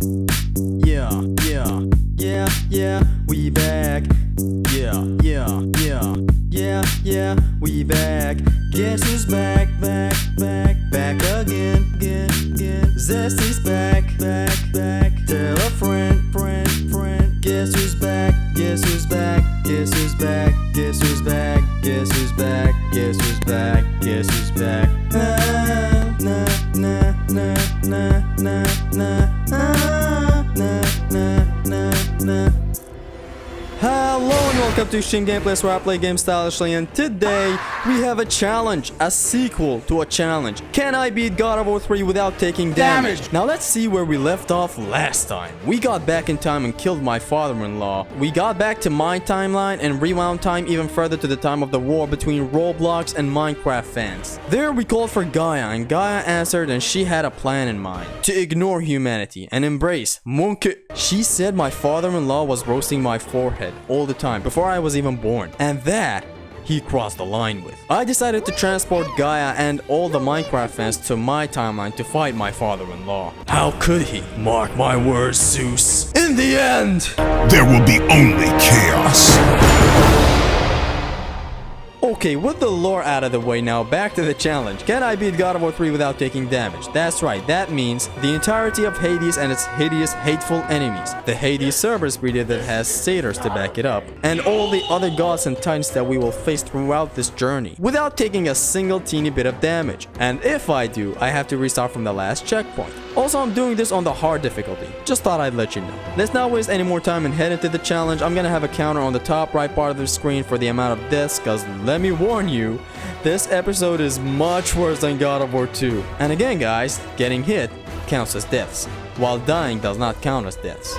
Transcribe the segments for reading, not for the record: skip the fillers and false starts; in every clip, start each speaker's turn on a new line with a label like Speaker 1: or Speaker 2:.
Speaker 1: Yeah, yeah, yeah, yeah, we back. Yeah, yeah, yeah, yeah, yeah, we back. Guess who's back, back, back, back again, again, again. Zesty's back, back, back. Tell a friend, friend, friend. Guess who's back, guess who's back, guess who's back, guess who's back, guess who's back, guess who's back, guess who's back. Na na na na na na na na na na. Hello and welcome to Shin Gameplays, where I play games stylishly, and today we have a challenge, a sequel to a challenge. Can I beat God of War 3 without taking damage? Now let's see where we left off last time. We got back in time and killed my father-in-law. We got back to my timeline and rewound time even further to the time of the war between Roblox and Minecraft fans. There we called for Gaia, and Gaia answered, and she had a plan in mind. To ignore humanity and embrace monkey. She said my father-in-law was roasting my forehead all the time before I was even born, and that he crossed the line with. I decided to transport Gaia and all the Minecraft fans to my timeline to fight my father-in-law. How could he? Mark my words, Zeus. In the end,
Speaker 2: there will be only chaos.
Speaker 1: Okay, with the lore out of the way now, back to the challenge. Can I beat God of War 3 without taking damage? That's right, that means the entirety of Hades and its hideous, hateful enemies. The Hades Cerberus breeder that has satyrs to back it up. And all the other gods and titans that we will face throughout this journey. Without taking a single teeny bit of damage. And if I do, I have to restart from the last checkpoint. Also, I'm doing this on the hard difficulty. Just thought I'd let you know. Let's not waste any more time and head into the challenge. I'm gonna have a counter on the top right part of the screen for the amount of deaths, cause let me warn you, this episode is much worse than God of War 2. And again guys, getting hit counts as deaths, while dying does not count as deaths.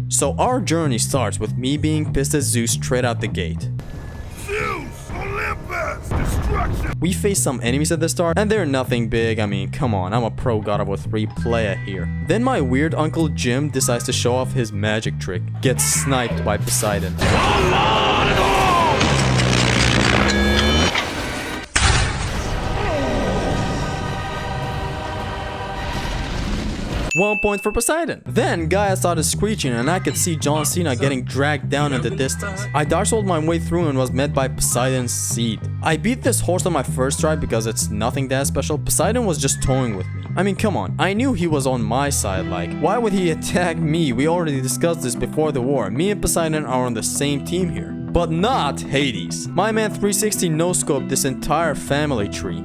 Speaker 1: So our journey starts with me being pissed at Zeus straight out the gate.
Speaker 2: Zeus, Olympus, destruction.
Speaker 1: We face some enemies at the start, and they're nothing big. I mean, come on, I'm a pro God of War 3 player here. Then my weird Uncle Jim decides to show off his magic trick, gets sniped by Poseidon.
Speaker 2: Come on, go!
Speaker 1: 1 point for Poseidon. Then Gaia started screeching and I could see John Cena getting dragged down in the distance. I dodge rolled my way through and was met by Poseidon's seed. I beat this horse on my first try because it's nothing that special. Poseidon was just toying with me. I mean, come on, I knew he was on my side, like, why would he attack me? We already discussed this before the war. Me and Poseidon are on the same team here. But not Hades. My man 360 no-scoped this entire family tree.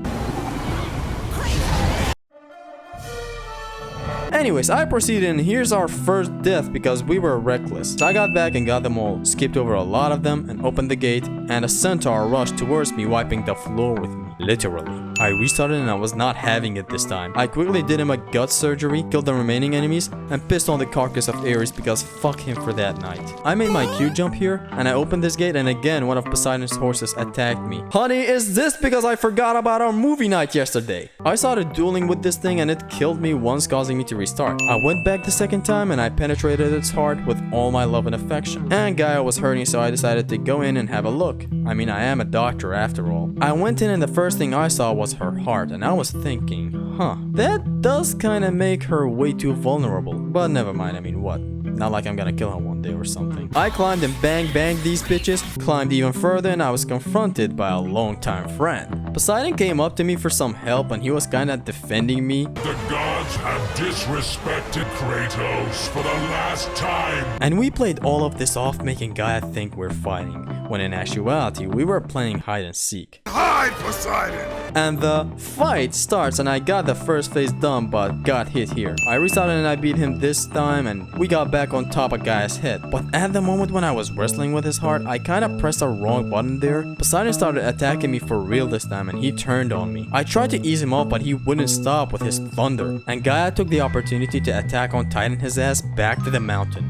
Speaker 1: Anyways, I proceeded and here's our first death because we were reckless. So I got back and got them all, skipped over a lot of them and opened the gate, and a centaur rushed towards me, wiping the floor with me. Literally. I restarted and I was not having it this time. I quickly did him a gut surgery, killed the remaining enemies, and pissed on the carcass of Ares because fuck him for that night. I made my Q jump here, and I opened this gate and again one of Poseidon's horses attacked me. Honey, is this because I forgot about our movie night yesterday? I started dueling with this thing and it killed me once, causing me to restart. I went back the second time and I penetrated its heart with all my love and affection. And Gaia was hurting, so I decided to go in and have a look. I mean, I am a doctor after all. I went in and the first thing I saw was her heart, and I was thinking, huh, that does kinda make her way too vulnerable. But never mind, I mean, what? Not like I'm gonna kill her one day or something. I climbed and banged these bitches, climbed even further, and I was confronted by a longtime friend. Poseidon came up to me for some help and he was kinda defending me.
Speaker 2: The gods have disrespected Kratos for the last time.
Speaker 1: And we played all of this off, making Gaia think we're fighting, when in actuality we were playing hide and seek.
Speaker 2: Hide, Poseidon!
Speaker 1: And the fight starts and I got the first phase done but got hit here. I restarted and I beat him this time and we got back on top of Gaia's head. But at the moment when I was wrestling with his heart, I kinda pressed the wrong button there. Poseidon started attacking me for real this time time and he turned on me. I tried to ease him off, but he wouldn't stop with his thunder. And Gaia took the opportunity to attack on Titan his ass back to the mountain.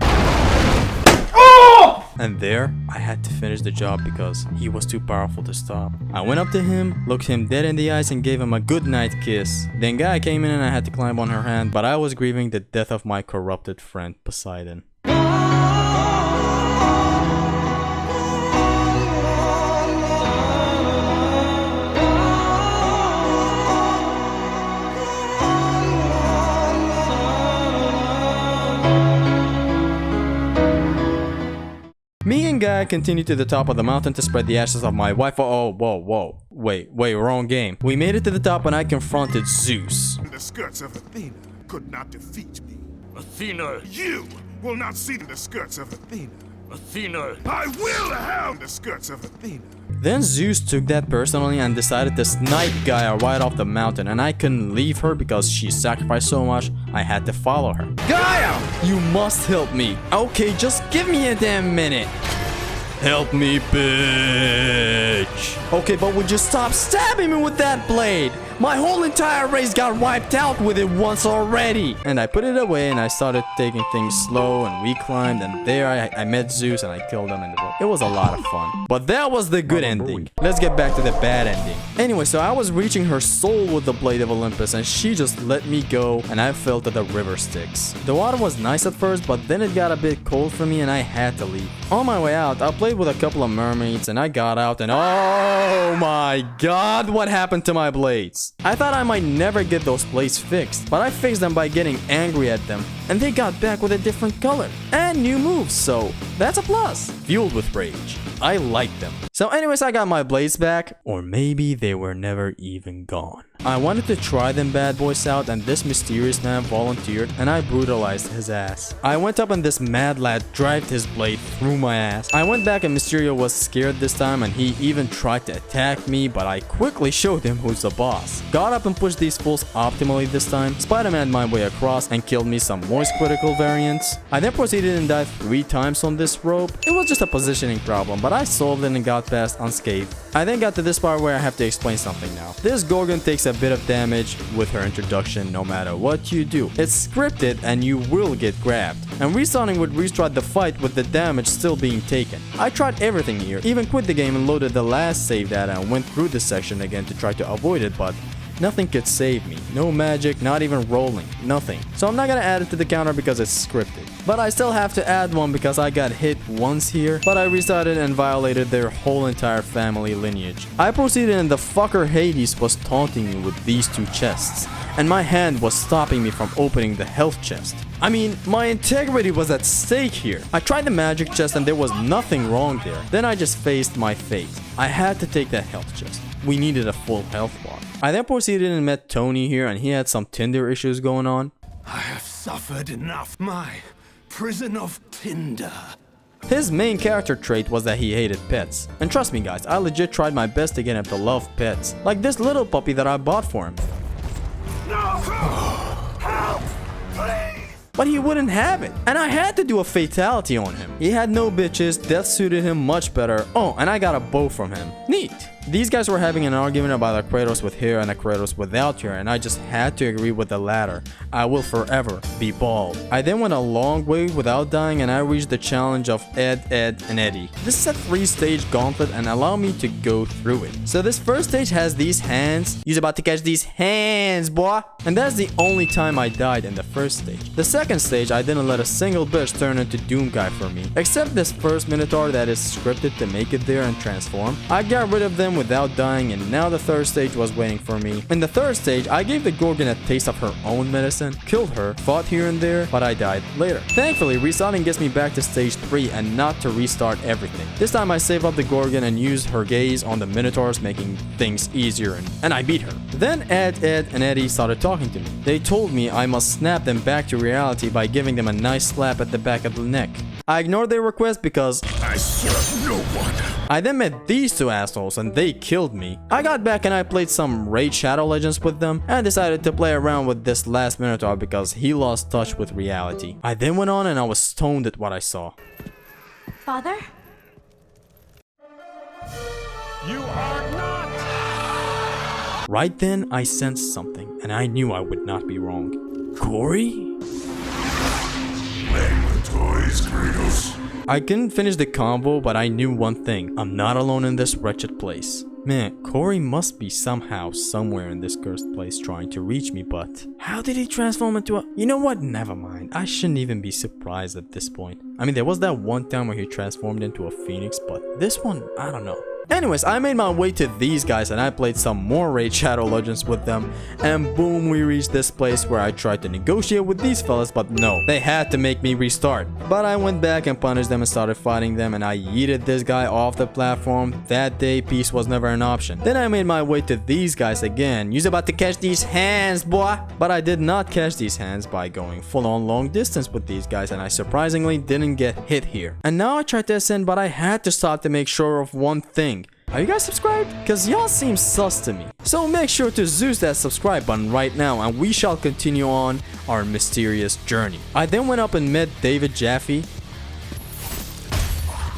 Speaker 1: And there, I had to finish the job because he was too powerful to stop. I went up to him, looked him dead in the eyes and gave him a goodnight kiss. Then Gaia came in and I had to climb on her hand, but I was grieving the death of my corrupted friend Poseidon. Me and Gaia continued to the top of the mountain to spread the ashes of my wife. Oh, whoa. Wait, wrong game. We made it to the top and I confronted Zeus.
Speaker 3: The skirts of Athena could not defeat me.
Speaker 2: Athena!
Speaker 3: You will not see the skirts of Athena.
Speaker 2: Athena!
Speaker 3: I will have the skirts of Athena.
Speaker 1: Then Zeus took that personally and decided to snipe Gaia right off the mountain, and I couldn't leave her because she sacrificed so much, I had to follow her. Gaia! You must help me. Okay, just give me a damn minute. Help me, bitch. Okay, but would you stop stabbing me with that blade? My whole entire race got wiped out with it once already. And I put it away and I started taking things slow and we climbed and there I met Zeus and I killed him in the book. It was a lot of fun. But that was the good ending. Let's get back to the bad ending. Anyway, so I was reaching her soul with the blade of Olympus and she just let me go and I fell to the river Styx. The water was nice at first, but then it got a bit cold for me and I had to leave. On my way out, I played with a couple of mermaids and I got out and oh my god, what happened to my blades? I thought I might never get those blades fixed, but I fixed them by getting angry at them, and they got back with a different color and new moves, so that's a plus. Fueled with rage. I liked them. So anyways, I got my blades back, or maybe they were never even gone. I wanted to try them bad boys out and this mysterious man volunteered and I brutalized his ass. I went up and this mad lad dragged his blade through my ass. I went back and Mysterio was scared this time and he even tried to attack me, but I quickly showed him who's the boss. Got up and pushed these fools optimally this time. Spider-Man my way across and killed me some moist critical variants. I then proceeded and died 3 times on this rope. It was just a positioning problem, but I solved it and got past unscathed. I then got to this part where I have to explain something now. This Gorgon takes a bit of damage with her introduction no matter what you do. It's scripted and you will get grabbed. And restarting would restart the fight with the damage still being taken. I tried everything here, even quit the game and loaded the last save data and went through this section again to try to avoid it, but nothing could save me. No magic, not even rolling, nothing. So I'm not gonna add it to the counter because it's scripted. But I still have to add one because I got hit once here, but I restarted and violated their whole entire family lineage. I proceeded and the fucker Hades was taunting me with these 2 chests, and my hand was stopping me from opening the health chest. I mean, my integrity was at stake here. I tried the magic chest and there was nothing wrong there. Then I just faced my fate. I had to take that health chest. We needed a full health bar. I then proceeded and met Tony here and he had some Tinder issues going on.
Speaker 3: I have suffered enough. My prison of Tinder.
Speaker 1: His main character trait was that he hated pets. And trust me guys, I legit tried my best to get him to love pets. Like this little puppy that I bought for him.
Speaker 3: No! Help! Please!
Speaker 1: But he wouldn't have it, and I had to do a fatality on him. He had no bitches, death suited him much better. Oh, and I got a bow from him. Neat. These guys were having an argument about a Kratos with hair and a Kratos without hair, and I just had to agree with the latter. I will forever be bald. I then went a long way without dying and I reached the challenge of Ed, and Eddie. This is a 3-stage gauntlet and allow me to go through it. So this first stage has these hands. He's about to catch these hands, boy. And that's the only time I died in the first stage. The second stage, I didn't let a single bitch turn into Doom Guy for me. Except this first Minotaur that is scripted to make it there and transform. I got rid of them without dying and now the third stage was waiting for me. In the third stage, I gave the Gorgon a taste of her own medicine, killed her, fought here and there, but I died later. Thankfully, restarting gets me back to stage 3 and not to restart everything. This time I save up the Gorgon and use her gaze on the Minotaurs, making things easier and I beat her. Then Ed, and Eddie started talking to me. They told me I must snap them back to reality by giving them a nice slap at the back of the neck. I ignored their request because
Speaker 3: I serve no one.
Speaker 1: I then met these 2 assholes and they killed me. I got back and I played some Raid Shadow Legends with them and decided to play around with this last Minotaur because he lost touch with reality. I then went on and I was stoned at what I saw.
Speaker 4: Father?
Speaker 2: You are not
Speaker 1: Right then, I sensed something, and I knew I would not be wrong. Corey?
Speaker 2: Play with toys, Kratos.
Speaker 1: I couldn't finish the combo, but I knew one thing. I'm not alone in this wretched place. Man, Corey must be somehow, somewhere in this cursed place trying to reach me, but how did he transform into a... You know what? Never mind. I shouldn't even be surprised at this point. I mean, there was that one time where he transformed into a phoenix, but this one, I don't know. Anyways, I made my way to these guys and I played some more Raid Shadow Legends with them, and boom, we reached this place where I tried to negotiate with these fellas, but no, they had to make me restart. But I went back and punished them and started fighting them, and I yeeted this guy off the platform. That day, peace was never an option. Then I made my way to these guys again. You's about to catch these hands, boy. But I did not catch these hands by going full on long distance with these guys, and I surprisingly didn't get hit here. And now I tried to ascend, but I had to stop to make sure of one thing. Are you guys subscribed? Cause y'all seem sus to me. So make sure to Zeus that subscribe button right now, and we shall continue on our mysterious journey. I then went up and met David Jaffe.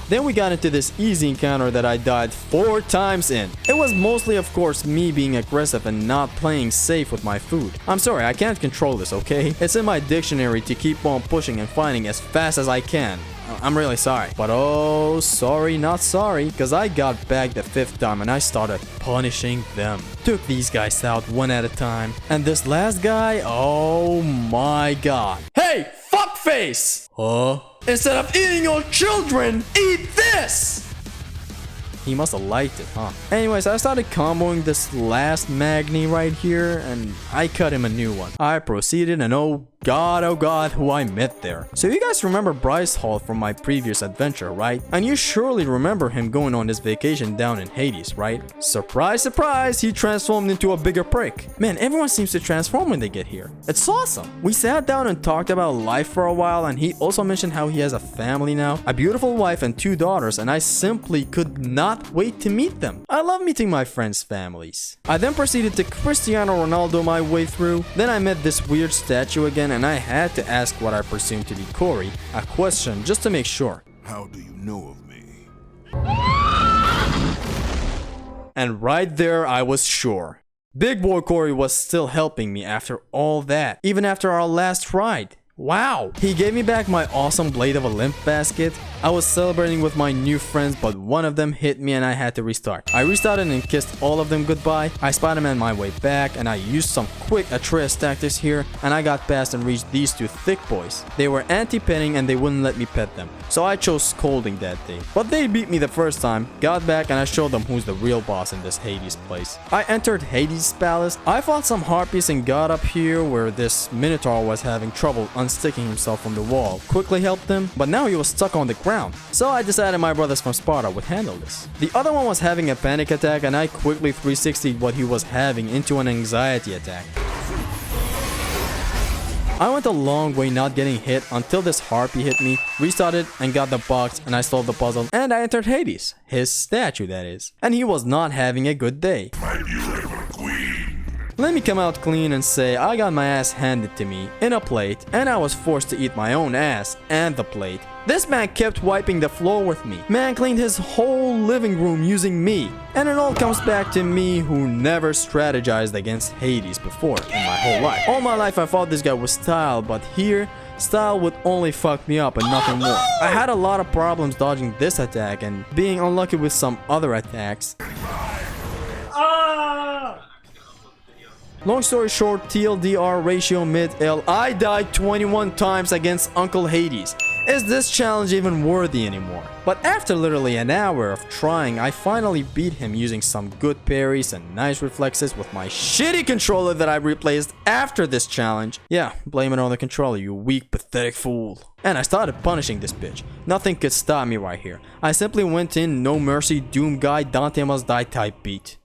Speaker 1: Then we got into this easy encounter that I died 4 times in. It was mostly, of course, me being aggressive and not playing safe with my food. I'm sorry, I can't control this, okay? It's in my dictionary to keep on pushing and fighting as fast as I can. I'm really sorry. But oh, sorry, not sorry, because I got back the 5th time and I started punishing them. Took these guys out one at a time. And this last guy, oh my god. Hey, fuckface! Huh? Instead of eating your children, eat this! He must have liked it, huh? Anyways, I started comboing this last Magni right here, and I cut him a new one. I proceeded, and oh god, who I met there. So you guys remember Bryce Hall from my previous adventure, right? And you surely remember him going on his vacation down in Hades, right? Surprise, surprise, he transformed into a bigger prick. Man, everyone seems to transform when they get here. It's awesome. We sat down and talked about life for a while, and he also mentioned how he has a family now, a beautiful wife and 2 daughters, and I simply could not wait to meet them. I love meeting my friends' families. I then proceeded to Cristiano Ronaldo my way through. Then I met this weird statue again, and I had to ask what I presumed to be Corey a question just to make sure.
Speaker 3: How do you know of me?
Speaker 1: And right there I was sure. Big boy Corey was still helping me after all that, even after our last ride. Wow! He gave me back my awesome Blade of a Limp basket. I was celebrating with my new friends, but one of them hit me and I had to restart. I restarted and kissed all of them goodbye. I Spider-Man my way back and I used some quick Atreus tactics here, and I got past and reached these 2 thick boys. They were anti-petting and they wouldn't let me pet them, so I chose scolding that day. But they beat me the first time, got back, and I showed them who's the real boss in this Hades place. I entered Hades' palace. I fought some harpies and got up here where this Minotaur was having trouble unsticking himself from the wall. Quickly helped him, but now he was stuck on the ground. So I decided my brothers from Sparta would handle this. The other one was having a panic attack, and I quickly 360'd what he was having into an anxiety attack. I went a long way not getting hit until this harpy hit me, restarted and got the box, and I solved the puzzle, and I entered Hades. His statue, that is. And he was not having a good day.
Speaker 2: My beautiful queen.
Speaker 1: Let me come out clean and say I got my ass handed to me in a plate, and I was forced to eat my own ass and the plate. This man kept wiping the floor with me. Man cleaned his whole living room using me. And it all comes back to me, who never strategized against Hades before in my whole life. All my life I thought this guy was style, but here, style would only fuck me up and nothing more. I had a lot of problems dodging this attack and being unlucky with some other attacks. Long story short, TLDR ratio mid-L, I died 21 times against Uncle Hades. Is this challenge even worthy anymore? But after literally an hour of trying, I finally beat him using some good parries and nice reflexes with my shitty controller that I replaced after this challenge. Yeah, blame it on the controller, you weak, pathetic fool. And I started punishing this bitch. Nothing could stop me right here. I simply went in, no mercy, doom guy, Dante must die type beat.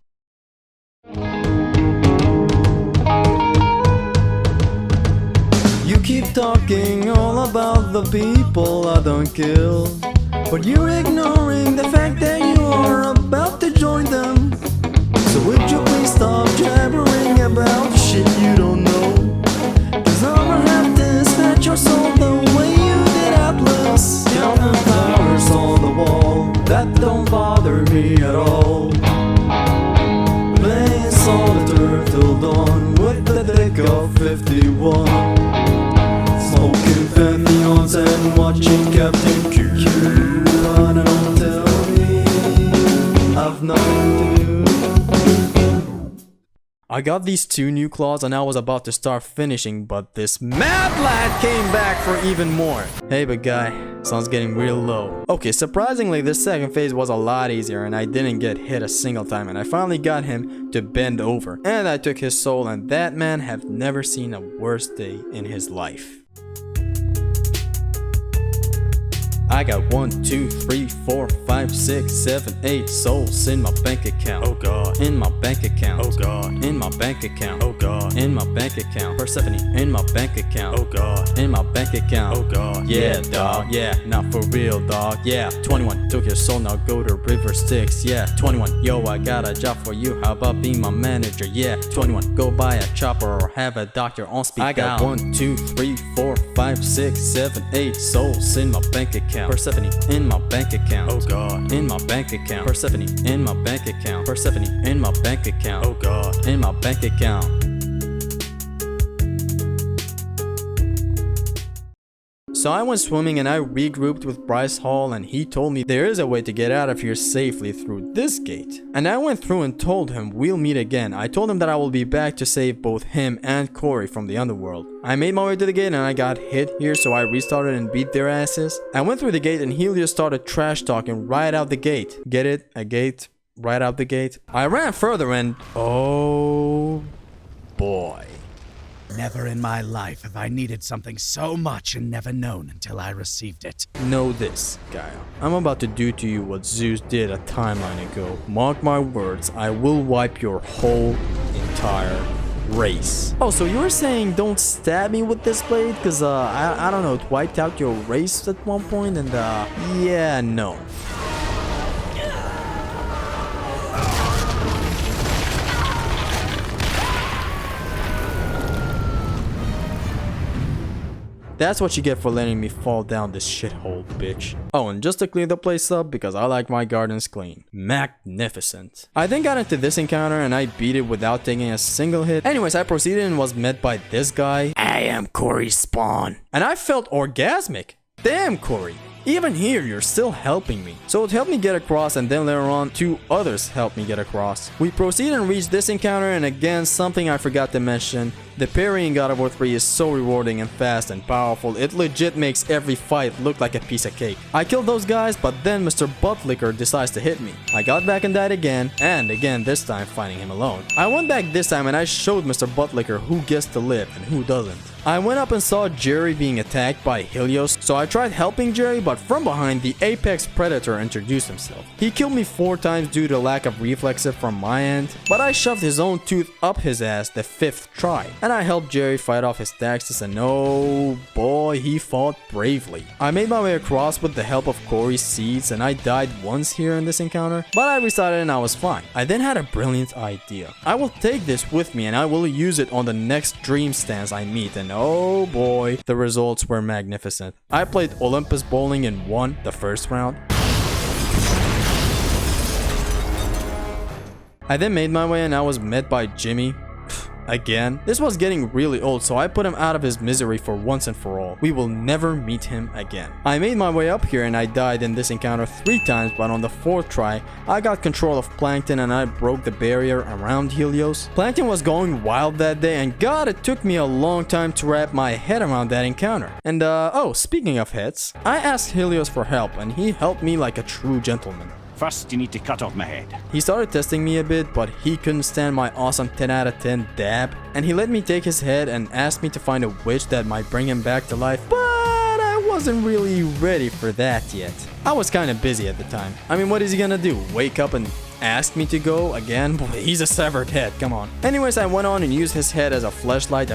Speaker 1: You keep talking all about the people I don't kill, but you're ignoring the fact that you are about to join them. So would you please stop jabbering about shit you don't know? Cause I'ma have to snatch your soul the way you did Atlas. Count the flowers on the wall, that don't bother me at all. Playing solitaire till dawn with the deck of 51. Smoking pantheons and watching Captain Q. But don't tell me I've nothing to do. I got these 2 new claws and I was about to start finishing, but this mad lad came back for even more. Hey big guy, sun's getting real low. Okay, surprisingly this second phase was a lot easier and I didn't get hit a single time, and I finally got him to bend over. And I took his soul, and that man have never seen a worse day in his life. I got 1, 2, 3, 4, 5, 6, 7, 8 souls in my bank account. Oh god. In my bank account. Oh god. In my bank account. Oh god. In my bank account. Persephone. In my bank account. Oh god. In my bank account. Oh god. Yeah, dog. Yeah, not for real, dog. Yeah. 21 took your soul, now go to River Styx. Yeah. 21. Yo, I got a job for you. How about being my manager? Yeah. 21. Go buy a chopper or have a doctor on speed. I got 1, 2, 3, 4, 5, 6, 7, 8 souls in my bank account. Persephone in my bank account. Oh god. In my bank account. Persephone in my bank account. Persephone in my bank account. Oh god. In my bank account. So I went swimming and I regrouped with Bryce Hall, and he told me there is a way to get out of here safely through this gate. And I went through and told him we'll meet again. I told him that I will be back to save both him and Corey from the underworld. I made my way to the gate and I got hit here, so I restarted and beat their asses. I went through the gate and Helios started trash talking right out the gate. Get it? A gate right out the gate. I ran further and oh boy.
Speaker 4: Never in my life have I needed something so much and never known until I received it.
Speaker 1: Know this, Gaia. I'm about to do to you what Zeus did a timeline ago. Mark my words, I will wipe your whole entire race. Oh, so you were saying don't stab me with this blade? Cause I don't know, it wiped out your race at one point, and yeah, no. That's what you get for letting me fall down this shithole, bitch. Oh, and just to clean the place up, because I like my gardens clean. Magnificent. I then got into this encounter and I beat it without taking a single hit. Anyways, I proceeded and was met by this guy. I am Corey's spawn. And I felt orgasmic. Damn, Corey. Even here, you're still helping me. So it helped me get across, and then later on, 2 others helped me get across. We proceed and reach this encounter, and again, something I forgot to mention. The parry in God of War 3 is so rewarding and fast and powerful, it legit makes every fight look like a piece of cake. I killed those guys, but then Mr. Buttlicker decides to hit me. I got back and died again, and again this time fighting him alone. I went back this time and I showed Mr. Buttlicker who gets to live and who doesn't. I went up and saw Jerry being attacked by Helios, so I tried helping Jerry, but from behind, the apex predator introduced himself. He killed me 4 times due to lack of reflexes from my end, but I shoved his own tooth up his ass the 5th try, and I helped Jerry fight off his taxes, and oh boy, he fought bravely. I made my way across with the help of Corey's seeds, and I died once here in this encounter, but I restarted and I was fine. I then had a brilliant idea. I will take this with me and I will use it on the next dream stance I meet, and oh boy, the results were magnificent. I played Olympus Bowling and won the first round. I then made my way and I was met by Jimmy. Again, this was getting really old, so I put him out of his misery for once and for all. We will never meet him again. I made my way up here and I died in this encounter 3 times, but on the 4th try, I got control of Plankton and I broke the barrier around Helios. Plankton was going wild that day, and god, it took me a long time to wrap my head around that encounter. And oh, speaking of heads, I asked Helios for help and he helped me like a true gentleman.
Speaker 4: First, you need to cut off my head.
Speaker 1: He started testing me a bit, but he couldn't stand my awesome 10 out of 10 dab, and he let me take his head and asked me to find a witch that might bring him back to life, but I wasn't really ready for that yet. I was kinda busy at the time. I mean, what is he gonna do? Wake up and ask me to go again? Boy, he's a severed head, come on. Anyways, I went on and used his head as a flashlight.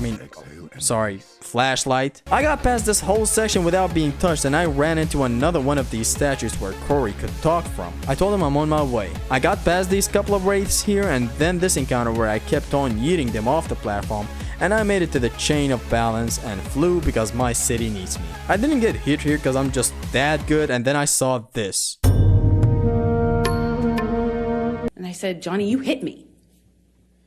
Speaker 1: Flashlight. I got past this whole section without being touched, and I ran into another one of these statues where Corey could talk from. I told him I'm on my way. I got past these couple of wraiths here, and then this encounter where I kept on yeeting them off the platform, and I made it to the chain of balance and flew because my city needs me. I didn't get hit here because I'm just that good, and then I saw this.
Speaker 5: And I said, Johnny, you hit me.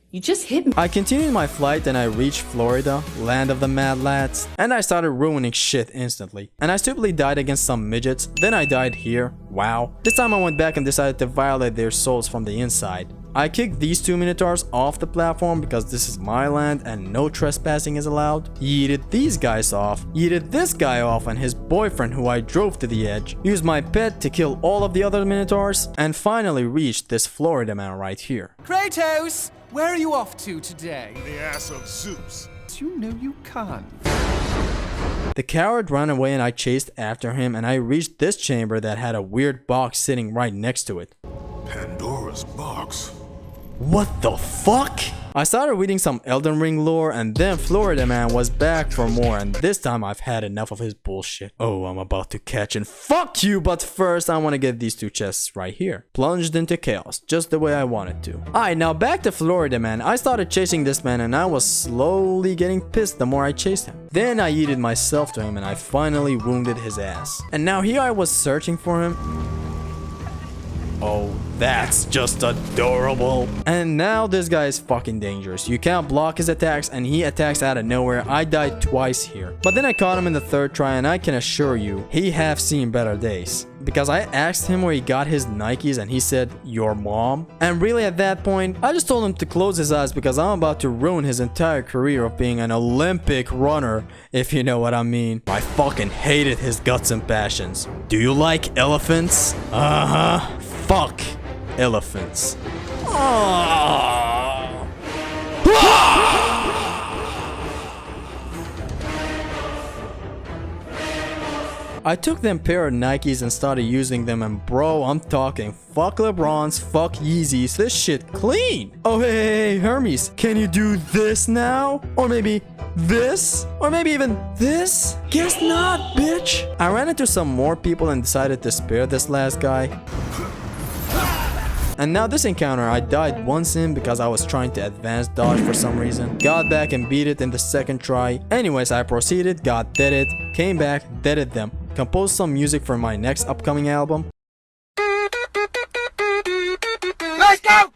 Speaker 5: You just hit me.
Speaker 1: I continued my flight and I reached Florida, land of the mad lads, and I started ruining shit instantly. And I stupidly died against some midgets, then I died here. Wow. This time I went back and decided to violate their souls from the inside. I kicked these two minotaurs off the platform because this is my land and no trespassing is allowed. Yeeted these guys off, yeeted this guy off and his boyfriend who I drove to the edge, used my pet to kill all of the other minotaurs, and finally reached this Florida man right here.
Speaker 6: Kratos, where are you off to today?
Speaker 3: The ass of Zeus.
Speaker 6: You know you can't.
Speaker 1: The coward ran away and I chased after him and I reached this chamber that had a weird box sitting right next to it.
Speaker 3: Pandora's box.
Speaker 1: What the fuck? I started reading some Elden Ring lore and then Florida Man was back for more and this time I've had enough of his bullshit. Oh, I'm about to catch and fuck you, but first I want to get these two chests right here. Plunged into chaos, just the way I wanted to. Alright, now back to Florida Man. I started chasing this man and I was slowly getting pissed the more I chased him. Then I yeeted myself to him and I finally wounded his ass. And now here I was searching for him. Oh, that's just adorable. And now this guy is fucking dangerous. You can't block his attacks and he attacks out of nowhere. I died twice here. But then I caught him in the third try and I can assure you, he have seen better days. Because I asked him where he got his Nikes and he said, your mom? And really at that point, I just told him to close his eyes because I'm about to ruin his entire career of being an Olympic runner, if you know what I mean. I fucking hated his guts and passions. Do you like elephants? Uh-huh. Fuck elephants. I took them pair of Nikes and started using them and bro, I'm talking fuck LeBrons, fuck Yeezys, this shit clean. Oh hey, Hermes, can you do this now? Or maybe this? Or maybe even this? Guess not, bitch. I ran into some more people and decided to spare this last guy. And now this encounter, I died once in because I was trying to advance dodge for some reason. Got back and beat it in the second try. Anyways, I proceeded, got deaded, came back, deaded them. Composed some music for my next upcoming album. Let's go!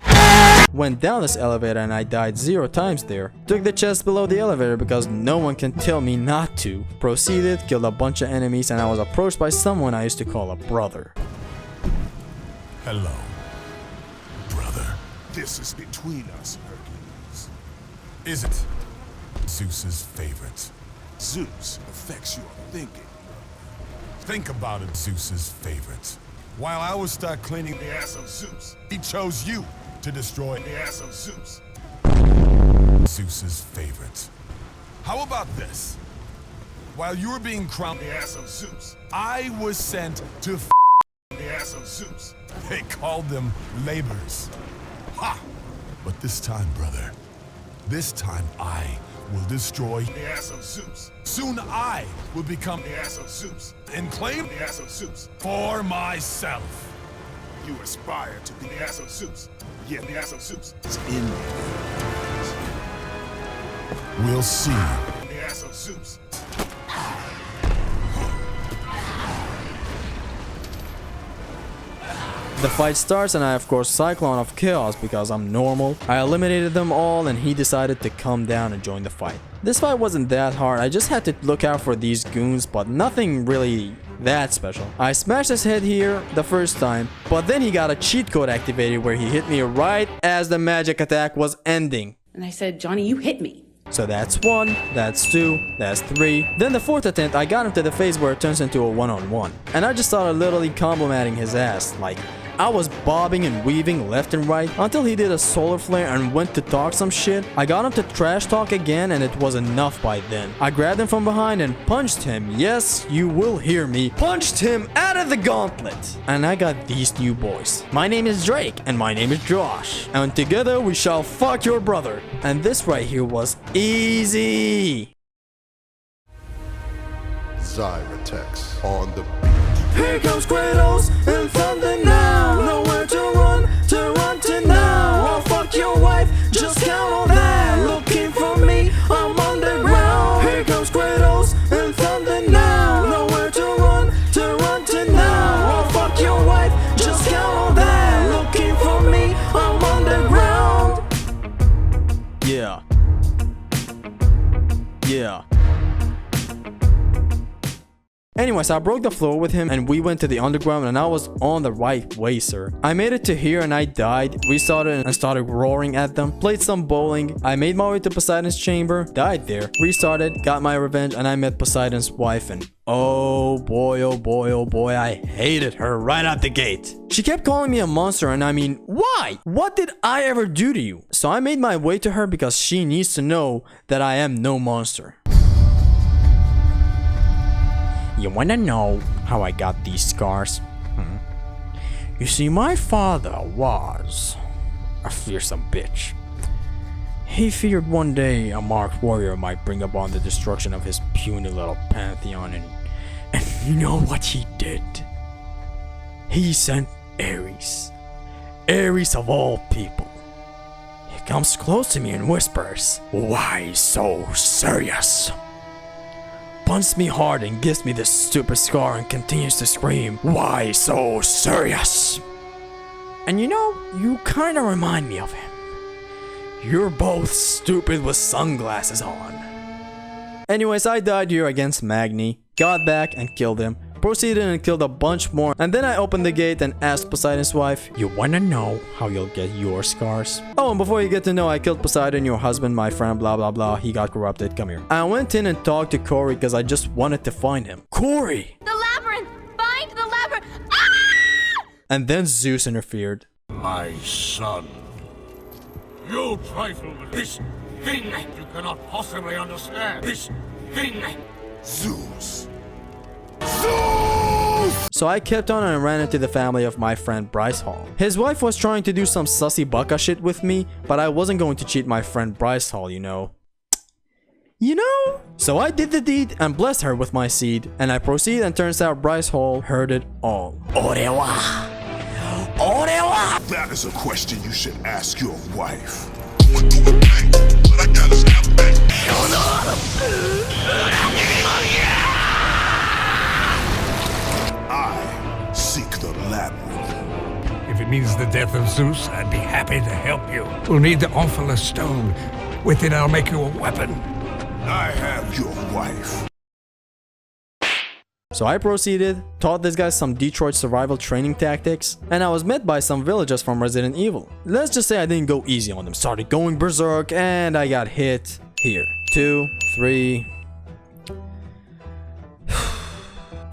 Speaker 1: Went down this elevator and I died 0 times there. Took the chest below the elevator because no one can tell me not to. Proceeded, killed a bunch of enemies and I was approached by someone I used to call a brother.
Speaker 2: Hello, brother.
Speaker 3: This is between us, Hercules.
Speaker 2: Is it Zeus's favorite?
Speaker 3: Zeus affects your thinking.
Speaker 2: Think about it, Zeus's favorite. While I was stuck cleaning
Speaker 3: The ass of Zeus.
Speaker 2: he chose you to destroy
Speaker 3: The ass of Zeus.
Speaker 2: Zeus's favorite. How about this? While you were being crowned,
Speaker 3: The ass of Zeus.
Speaker 2: I was sent to
Speaker 3: The ass of Zeus.
Speaker 2: They called them labors. Ha! But this time, brother, this time I will destroy.
Speaker 3: The ass of Zeus.
Speaker 2: Soon I will become
Speaker 3: The ass of Zeus.
Speaker 2: and claim
Speaker 3: The ass of Zeus.
Speaker 2: for myself.
Speaker 3: You aspire to be the ass of Zeus. Yet the ass of Zeus is in you.
Speaker 2: We'll see.
Speaker 3: The ass of Zeus.
Speaker 1: The fight starts and I of course Cyclone of Chaos because I'm normal. I eliminated them all and he decided to come down and join the fight. This fight wasn't that hard, I just had to look out for these goons, but nothing really that special. I smashed his head here the first time, but then he got a cheat code activated where he hit me right as the magic attack was ending.
Speaker 5: And I said, Johnny, you hit me.
Speaker 1: So that's 1, that's 2, that's 3. Then the 4th attempt, I got him to the phase where it turns into a one-on-one. And I just started literally complimenting his ass. Like, I was bobbing and weaving left and right until he did a solar flare and went to talk some shit. I got him to trash talk again and it was enough by then. I grabbed him from behind and punched him. Yes, you will hear me. Punched him out of the gauntlet. And I got these new boys. My name is Drake and my name is Josh. And together we shall fuck your brother. And this right here was easy.
Speaker 7: ZYRATEX on the
Speaker 1: Here comes Kratos and thunder now. Nowhere to run to now. I'll fuck your wife, just count on that. Looking for me, I'm underground. Here comes Kratos and thunder now. Nowhere to run to now. I'll fuck your wife, just count on that. Looking for me, I'm underground. Anyways, I broke the floor with him and we went to the underground and I was on the right way, sir. I made it to here and I died, restarted and started roaring at them, played some bowling. I made my way to Poseidon's chamber, died there, restarted, got my revenge, and I met Poseidon's wife and oh boy, oh boy, oh boy, I hated her right out the gate. She kept calling me a monster and I mean, why? What did I ever do to you? So I made my way to her because she needs to know that I am no monster. You wanna know how I got these scars? You see, my father was a fearsome bitch. He feared one day a marked warrior might bring upon the destruction of his puny little pantheon and you know what he did? He sent Ares. Ares of all people. He comes close to me and whispers, "Why so serious?" Punches me hard and gives me this stupid scar and continues to scream, "Why so serious?" And you know, you kinda remind me of him. You're both stupid with sunglasses on. Anyways, I died here against Magni, got back and killed him, proceeded and killed a bunch more, and then I opened the gate and asked Poseidon's wife, "You wanna know how you'll get your scars?" Oh, and before you get to know, I killed Poseidon, your husband, my friend, blah blah blah, he got corrupted, come here. I went in and talked to Corey because I just wanted to find him. Corey!
Speaker 8: The labyrinth! Find the labyrinth! Ah!
Speaker 1: And then Zeus interfered.
Speaker 9: My son, you trifle with this thing that you cannot possibly understand. This thing.
Speaker 3: Zeus.
Speaker 1: So I kept on and ran into the family of my friend Bryce Hall. His wife was trying to do some sussy bucka shit with me, but I wasn't going to cheat my friend Bryce Hall, you know. So I did the deed and blessed her with my seed, and I proceed and turns out Bryce Hall heard it all. Orewa! Orewa!
Speaker 3: That is a question you should ask your wife. I seek the labyrinth.
Speaker 9: If it means the death of Zeus, I'd be happy to help you. We'll need the Omphalos stone. With it, I'll make you a weapon.
Speaker 3: I have your wife.
Speaker 1: So I proceeded, taught this guy some Detroit survival training tactics, and I was met by some villagers from Resident Evil. Let's just say I didn't go easy on them, started going berserk, and I got hit here. 2, 3.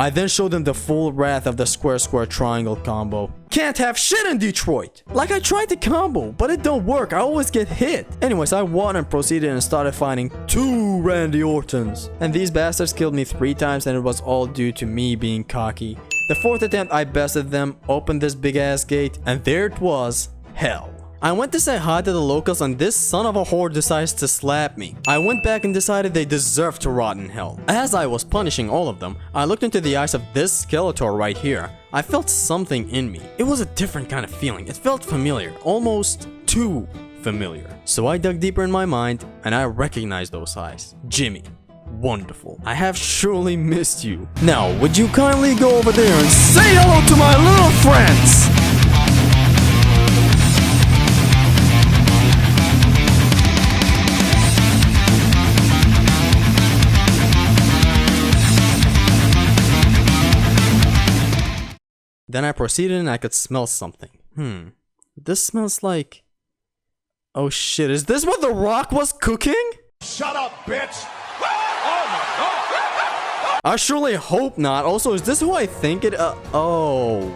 Speaker 1: I then showed them the full wrath of the square triangle combo. Can't have shit in Detroit! Like I tried to combo, but it don't work, I always get hit. Anyways, I won and proceeded and started fighting 2 Randy Ortons. And these bastards killed me 3 times and it was all due to me being cocky. The 4th attempt I bested them, opened this big ass gate, and there it was, hell. I went to say hi to the locals and this son of a whore decides to slap me. I went back and decided they deserved to rot in hell. As I was punishing all of them, I looked into the eyes of this Skeletor right here. I felt something in me. It was a different kind of feeling. It felt familiar, almost too familiar. So I dug deeper in my mind and I recognized those eyes. Jimmy. Wonderful. I have surely missed you. Now, would you kindly go over there and say hello to my little friends? Then I proceeded and I could smell something. This smells like... Oh shit, is this what The Rock was cooking?
Speaker 3: Shut up, bitch!
Speaker 1: I surely hope not. Also, is this who I think it... oh.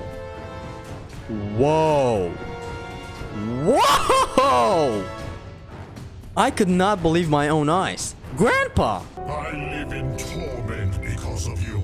Speaker 1: Whoa. Whoa! I could not believe my own eyes. Grandpa!
Speaker 3: I live in torment because of you.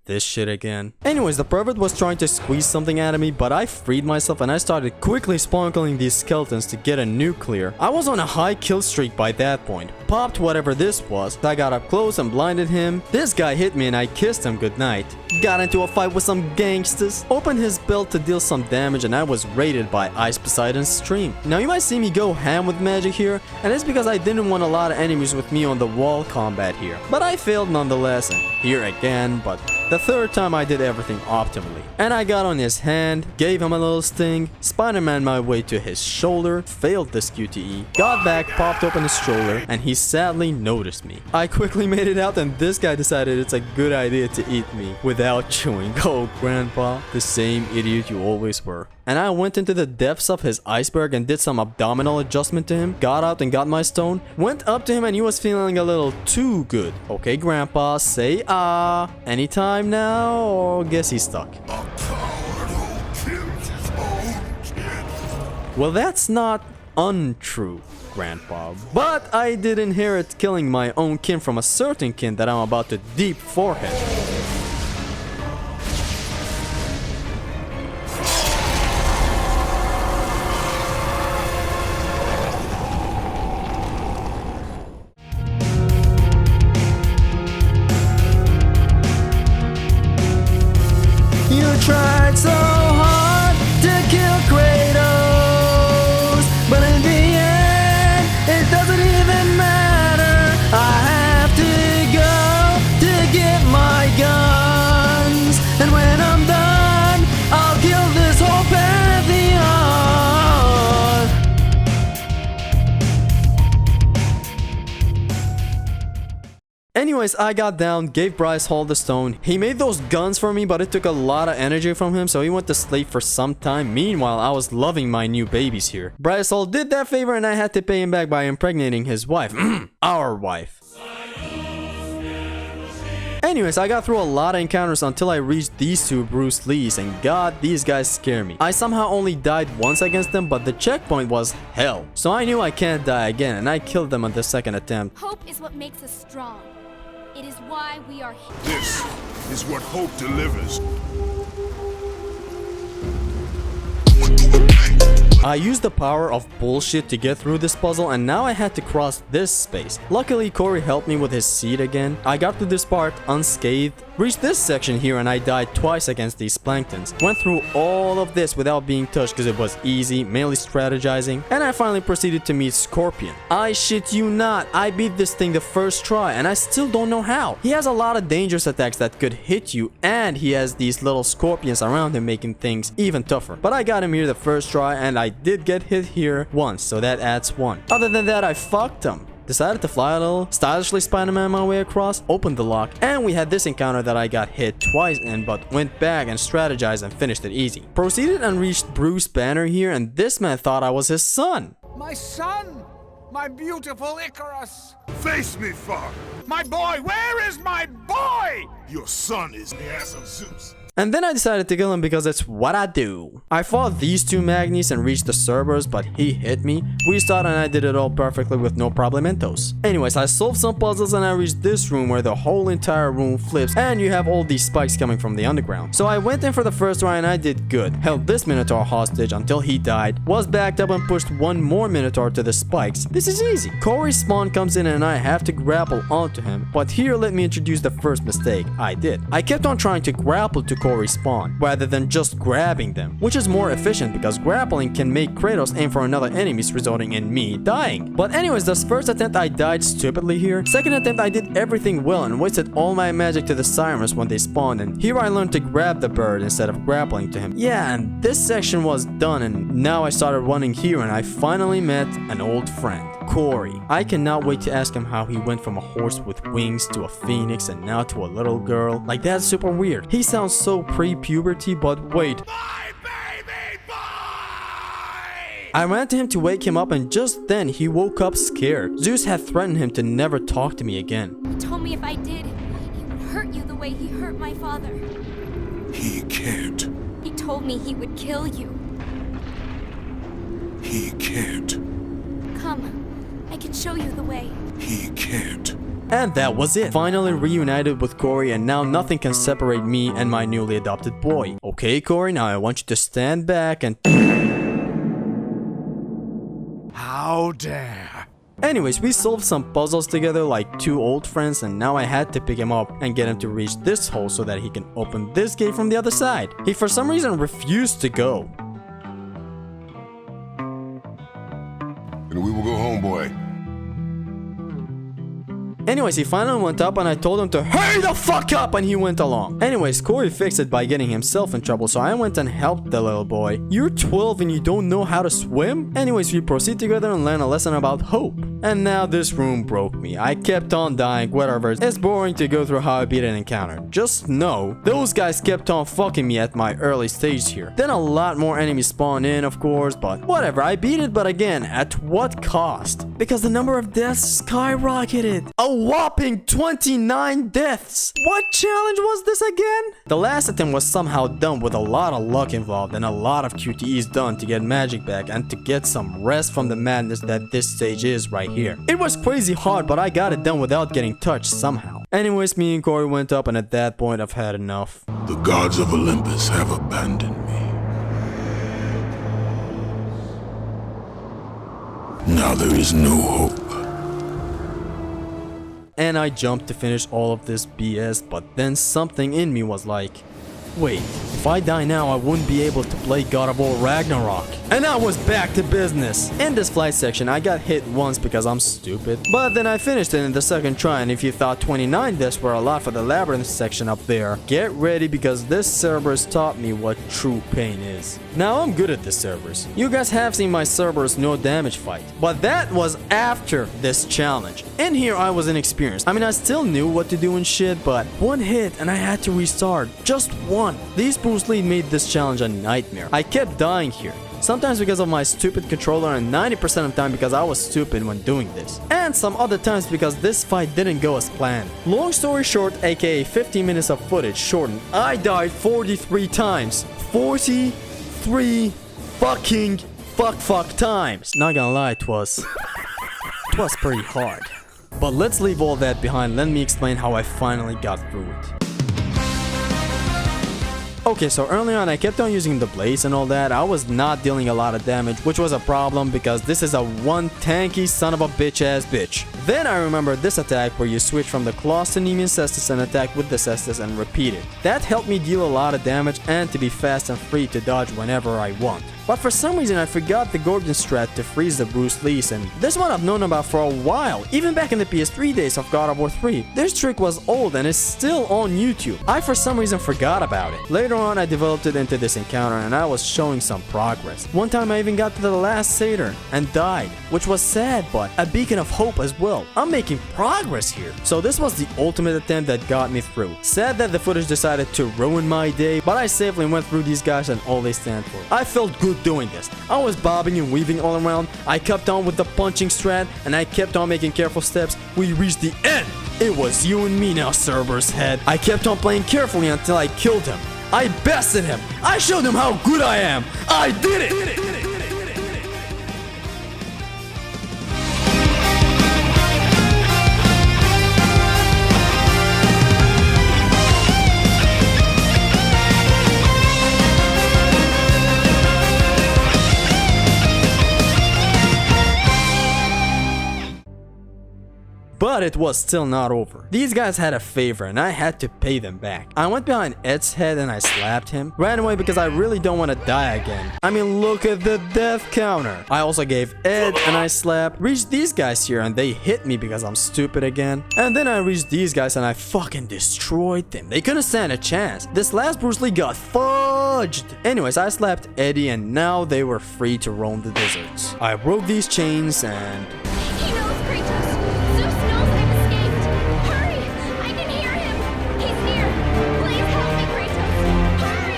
Speaker 1: This shit again. Anyways, the pervert was trying to squeeze something out of me, but I freed myself and I started quickly sparkling these skeletons to get a nuclear. I was on a high kill streak by that point. Popped whatever this was. I got up close and blinded him. This guy hit me and I kissed him goodnight. Got into a fight with some gangsters. Opened his belt to deal some damage and I was raided by Ice Poseidon's stream. Now you might see me go ham with magic here, and it's because I didn't want a lot of enemies with me on the wall combat here. But I failed nonetheless, and here again, but... The third time I did everything optimally. And I got on his hand, gave him a little sting, Spider-Man my way to his shoulder, failed this QTE, got back, popped open his shoulder, and he sadly noticed me. I quickly made it out and this guy decided it's a good idea to eat me without chewing. Oh, Grandpa, the same idiot you always were. And I went into the depths of his iceberg and did some abdominal adjustment to him, got out and got my stone, went up to him and he was feeling a little too good. Okay, Grandpa, say ah. Anytime now, or guess he's stuck. Well, that's not untrue, Grandpa, but I did inherit killing my own kin from a certain kin that I'm about to deep forehead. You tried so hard to kill Kratos, but in the end, it doesn't even matter. I have to go to get my guns, and when I'm done, I'll kill this whole pantheon. Anyways, I got down, gave Bryce Hall the stone. He made those guns for me, but it took a lot of energy from him, so he went to sleep for some time. Meanwhile, I was loving my new babies here. Bryce Hall did that favor and I had to pay him back by impregnating his wife. Our wife. Anyways, I got through a lot of encounters until I reached these two Bruce Lees, and God, these guys scare me. I somehow only died once against them, but the checkpoint was hell. So I knew I can't die again, and I killed them on the second attempt.
Speaker 8: Hope is what makes us strong. It is why we are here.
Speaker 3: This is what hope delivers.
Speaker 1: I used the power of bullshit to get through this puzzle, and now I had to cross this space. Luckily, Corey helped me with his seed again. I got through this part unscathed, reached this section here, and I died twice against these planktons. Went through all of this without being touched because it was easy, mainly strategizing, and I finally proceeded to meet Scorpion. I shit you not, I beat this thing the first try, and I still don't know how. He has a lot of dangerous attacks that could hit you, and he has these little scorpions around him making things even tougher. But I got him here the first try, and I did get hit here once, so that adds 1. Other than that, I fucked him. Decided to fly a little, stylishly Spider-Man my way across, opened the lock, and we had this encounter that I got hit twice in, but went back and strategized and finished it easy. Proceeded and reached Bruce Banner here, and this man thought I was his son.
Speaker 6: My son! My beautiful Icarus!
Speaker 3: Face me, father.
Speaker 6: My boy! Where is my boy?
Speaker 3: Your son is the ass of Zeus.
Speaker 1: And then I decided to kill him because it's what I do. I fought these two Magnies and reached the Cerberus, but he hit me. We started and I did it all perfectly with no problemitos. Anyways, I solved some puzzles and I reached this room where the whole entire room flips and you have all these spikes coming from the underground. So I went in for the first try and I did good. Held this Minotaur hostage until he died, was backed up and pushed one more Minotaur to the spikes. This is easy. Corey's spawn comes in and I have to grapple onto him, but here let me introduce the first mistake I did. I kept on trying to grapple to Corey's spawn rather than just grabbing them, which is more efficient because grappling can make Kratos aim for another enemies, resulting in me dying. But anyways, this first attempt I died stupidly here. Second attempt I did everything well and wasted all my magic to the sirens when they spawned, and here I learned to grab the bird instead of grappling to him. Yeah, and this section was done, and now I started running here and I finally met an old friend. Corey. I cannot wait to ask him how he went from a horse with wings to a phoenix and now to a little girl. Like, that's super weird. He sounds so pre-puberty, but wait.
Speaker 3: My baby boy!
Speaker 1: I ran to him to wake him up and just then he woke up scared. Zeus had threatened him to never talk to me again.
Speaker 8: He told me if I did, he would hurt you the way he hurt my father.
Speaker 3: He can't.
Speaker 8: He told me he would kill you.
Speaker 3: He can't.
Speaker 8: Come. I can show you the way.
Speaker 3: He can't.
Speaker 1: And that was it. Finally reunited with Corey, and now nothing can separate me and my newly adopted boy. Okay, Corey, now I want you to stand back and...
Speaker 4: How dare.
Speaker 1: Anyways, we solved some puzzles together like two old friends, and now I had to pick him up and get him to reach this hole so that he can open this gate from the other side. He for some reason refused to go.
Speaker 7: And we will go home, boy.
Speaker 1: Anyways, Anyways, he finally went up and I told him to hurry the fuck up and he went along. Anyways, Corey fixed it by getting himself in trouble, so I went and helped the little boy. You're 12 and you don't know how to swim? Anyways, we proceed together and learn a lesson about hope. And now this room broke me. I kept on dying, whatever. It's boring to go through how I beat an encounter. Just know, those guys kept on fucking me at my early stage here. Then a lot more enemies spawned in, of course, but whatever. I beat it, but again, at what cost? Because the number of deaths skyrocketed. A whopping 29 deaths. What challenge was this again? The last attempt was somehow done with a lot of luck involved and a lot of QTEs done to get magic back and to get some rest from the madness that this stage is right here. It was crazy hard, but I got it done without getting touched somehow. Anyways, me and Corey went up and at that point I've had enough.
Speaker 3: The gods of Olympus have abandoned me. Now there is no hope.
Speaker 1: And I jumped to finish all of this BS, but then something in me was like, wait, if I die now, I wouldn't be able to play God of War Ragnarok. And I was back to business. In this flight section, I got hit once because I'm stupid. But then I finished it in the second try, and if you thought 29 deaths were a lot for the labyrinth section up there, get ready because this Cerberus taught me what true pain is. Now I'm good at this Cerberus. You guys have seen my Cerberus no damage fight, but that was after this challenge. In here I was inexperienced. I mean, I still knew what to do and shit, but one hit and I had to restart. Just one. These Bruce Lee made this challenge a nightmare. I kept dying here. Sometimes because of my stupid controller and 90% of the time because I was stupid when doing this. And some other times because this fight didn't go as planned. Long story short, aka 15 minutes of footage shortened, I died 43 times. 43 fucking fuck times. Not gonna lie, it was pretty hard. But let's leave all that behind. Let me explain how I finally got through it. Okay, so early on I kept on using the blaze and all that. I was not dealing a lot of damage, which was a problem because this is a one tanky son of a bitch ass bitch. Then I remembered this attack where you switch from the claws to Nemean Cestus and attack with the Cestus and repeat it. That helped me deal a lot of damage and to be fast and free to dodge whenever I want. But for some reason I forgot the Gorgon strat to freeze the Bruce Lees, and this one I've known about for a while, even back in the PS3 days of God of War 3. This trick was old and is still on YouTube. I for some reason forgot about it. Later on I developed it into this encounter and I was showing some progress. One time I even got to the last satyr and died, which was sad but a beacon of hope as well. I'm making progress here. So this was the ultimate attempt that got me through. Sad that the footage decided to ruin my day, but I safely went through these guys and all they stand for. I felt good doing this. I was bobbing and weaving all around. I kept on with the punching strat and I kept on making careful steps. We reached the end. It was you and me now, Cerberus head. I kept on playing carefully until I killed him. I bested him. I showed him how good I am. I did it. But it was still not over. These guys had a favor and I had to pay them back. I went behind Ed's head and I slapped him. Ran away because I really don't want to die again. I mean, look at the death counter. I also gave Ed and I slapped. Reached these guys here and they hit me because I'm stupid again. And then I reached these guys and I fucking destroyed them. They couldn't stand a chance. This last Bruce Lee got fudged. Anyways, I slapped Eddie and now they were free to roam the deserts. I broke these chains and...
Speaker 8: He knows, Kratos. Zeus knows I've escaped. Hurry! I can hear him. He's near. Please help me, Kratos. Hurry!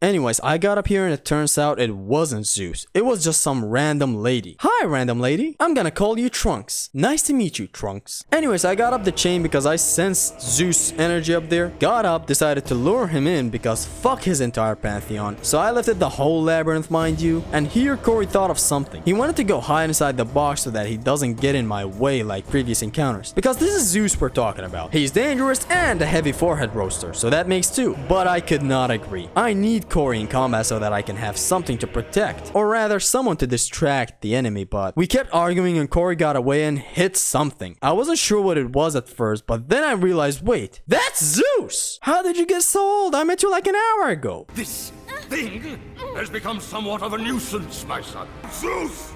Speaker 1: Anyways, I got up here and it turns out it wasn't Zeus. It was just some random lady. Hi, random lady. I'm gonna call you Trunks. Nice to meet you, Trunks. Anyways, I got up the chain because I sensed Zeus' energy up there. Got up, decided to lure him in because fuck his entire pantheon. So I lifted the whole labyrinth, mind you. And here Corey thought of something. He wanted to go hide inside the box so that he doesn't get in my way like previous encounters. Because this is Zeus we're talking about. He's dangerous and a heavy forehead roaster, so that makes two. But I could not agree. I need Corey in combat so that I can have something to protect. Or rather, someone to distract the enemy, but we kept arguing and Corey got away and hit something. I wasn't sure what it was at first, but then I realized, wait, that's Zeus! How did you get so old? I met you like an hour ago.
Speaker 9: This thing has become somewhat of a nuisance, my son. Zeus!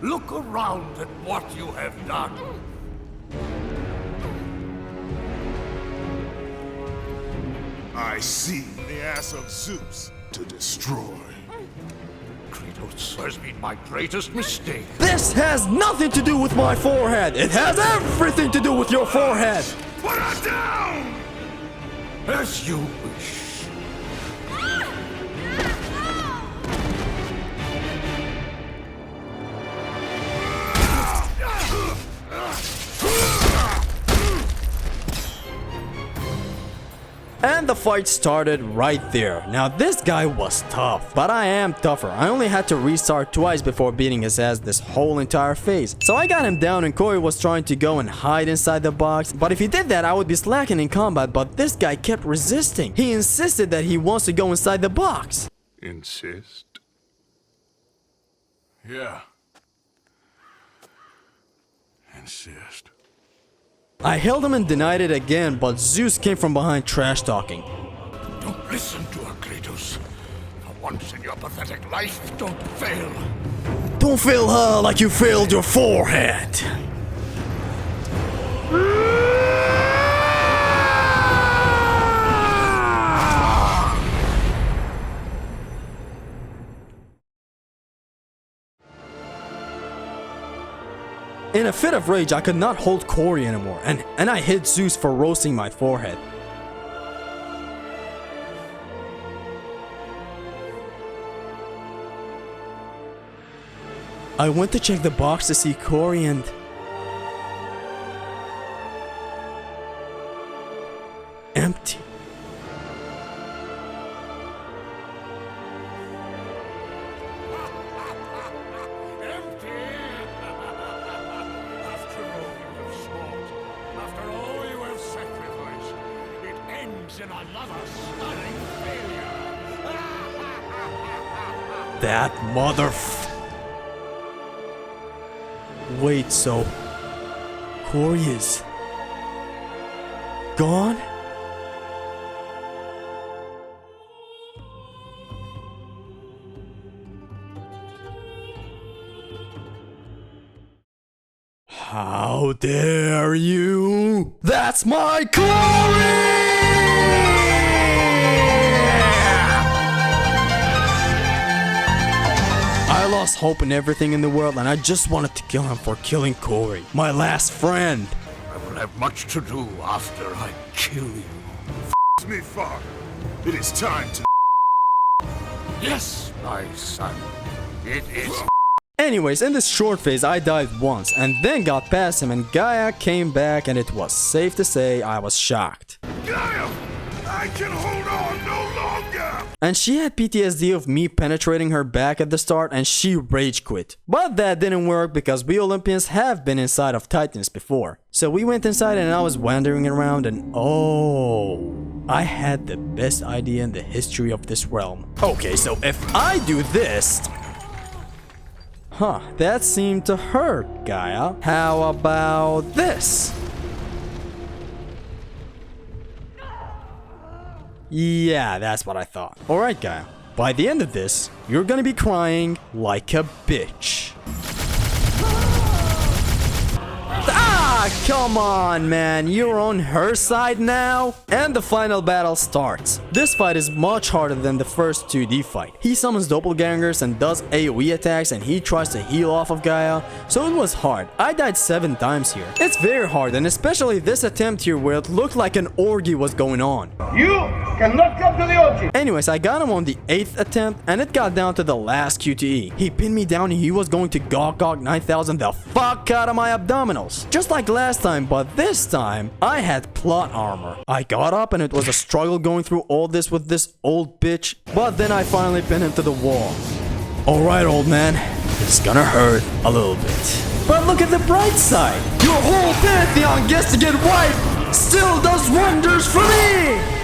Speaker 9: Look around at what you have done.
Speaker 3: I see the ass of Zeus to destroy.
Speaker 9: Kratos has been my greatest mistake.
Speaker 1: This has nothing to do with my forehead. It has everything to do with your forehead.
Speaker 3: Put her down!
Speaker 9: As you wish.
Speaker 1: And the fight started right there. Now this guy was tough, but I am tougher. I only had to restart twice before beating his ass this whole entire phase. So I got him down and Corey was trying to go and hide inside the box. But if he did that, I would be slacking in combat, but this guy kept resisting. He insisted that he wants to go inside the box.
Speaker 3: Insist? Yeah. Insist.
Speaker 1: I held him and denied it again, but Zeus came from behind trash talking.
Speaker 9: Don't listen to her, Kratos. For once in your pathetic life, don't fail.
Speaker 1: Don't fail her like you failed your forehead. In a fit of rage, I could not hold Corey anymore, and I hit Zeus for roasting my forehead. I went to check the box to see Corey and... empty. That Wait, so... Corey is... gone? How dare you? That's my Corey! I lost hope in everything in the world and I just wanted to kill him for killing Corey, my last friend.
Speaker 9: I will have much to do after I kill you.
Speaker 3: Me far. It is time to...
Speaker 9: Yes, my son. It is...
Speaker 1: Anyways, in this short phase, I died once and then got past him and Gaia came back and it was safe to say I was shocked.
Speaker 3: Gaia! I can hold on no longer!
Speaker 1: And she had PTSD of me penetrating her back at the start and she rage quit. But that didn't work because we Olympians have been inside of Titans before. So we went inside and I was wandering around and oh, I had the best idea in the history of this realm. Okay, so if I do this... Huh, that seemed to hurt, Gaia. How about this? Yeah, that's what I thought. Alright, Gaia. By the end of this, you're gonna be crying like a bitch. Ah! come on, man. You're on her side now? And the final battle starts. This fight is much harder than the first 2D fight. He summons doppelgangers and does AoE attacks, and he tries to heal off of Gaia, so it was hard. I died 7 times here. It's very hard, and especially this attempt here where it looked like an orgy was going on.
Speaker 10: You cannot come to the orgy!
Speaker 1: Anyways, I got him on the 8th attempt, and it got down to the last QTE. He pinned me down and he was going to Gog 9000 the fuck out of my abdominals. Just like last time, but this time, I had plot armor. I got up and it was a struggle going through all this with this old bitch, but then I finally pinned him to the wall. Alright, old man, it's gonna hurt a little bit. But look at the bright side. Your whole pantheon gets to get wiped, still does wonders for me!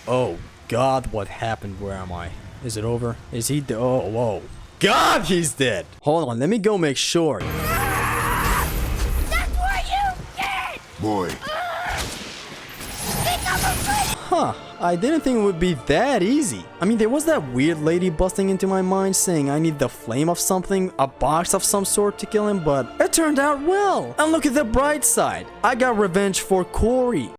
Speaker 1: Oh God, what happened? Where am I? Is it over? Is he dead? Oh, whoa. God, he's dead. Hold on, let me go make sure.
Speaker 8: That's what you did!
Speaker 2: Boy.
Speaker 1: Huh, I didn't think it would be that easy. I mean, there was that weird lady busting into my mind saying I need the flame of something, a box of some sort to kill him, but it turned out well. And look at the bright side. I got revenge for Corey.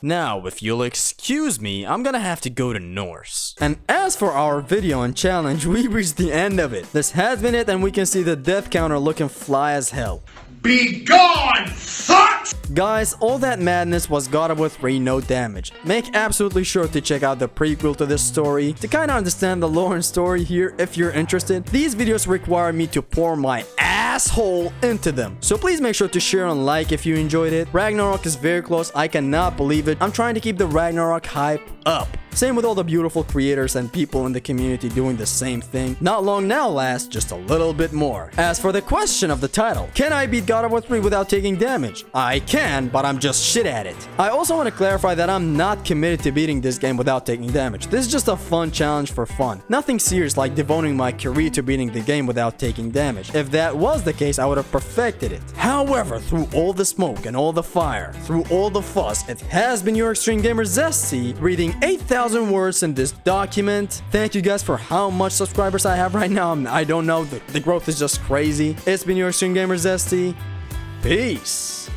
Speaker 1: Now, if you'll excuse me, I'm gonna have to go to Norse. And as for our video and challenge, we reached the end of it. This has been it, and we can see the death counter looking fly as hell.
Speaker 9: Be gone, fucks!
Speaker 1: Guys, all that madness was God of War 3 no damage. Make absolutely sure to check out the prequel to this story to kinda understand the lore and story here if you're interested. These videos require me to pour my asshole into them, so please make sure to share and like if you enjoyed it. Ragnarok is very close, I cannot believe it. I'm trying to keep the Ragnarok hype up. Same with all the beautiful creators and people in the community doing the same thing. Not long now, last, just a little bit more. As for the question of the title, can I beat God of War 3 without taking damage? I can, but I'm just shit at it. I also want to clarify that I'm not committed to beating this game without taking damage. This is just a fun challenge for fun. Nothing serious like devoting my career to beating the game without taking damage. If that was the case, I would have perfected it. However, through all the smoke and all the fire, through all the fuss, it has been your Extreme Gamer Zesty reading 8,000 words in this document. Thank you guys for how much subscribers I have right now. I don't know, the growth is just crazy. It's been your Extreme Gamer Zesty. Peace.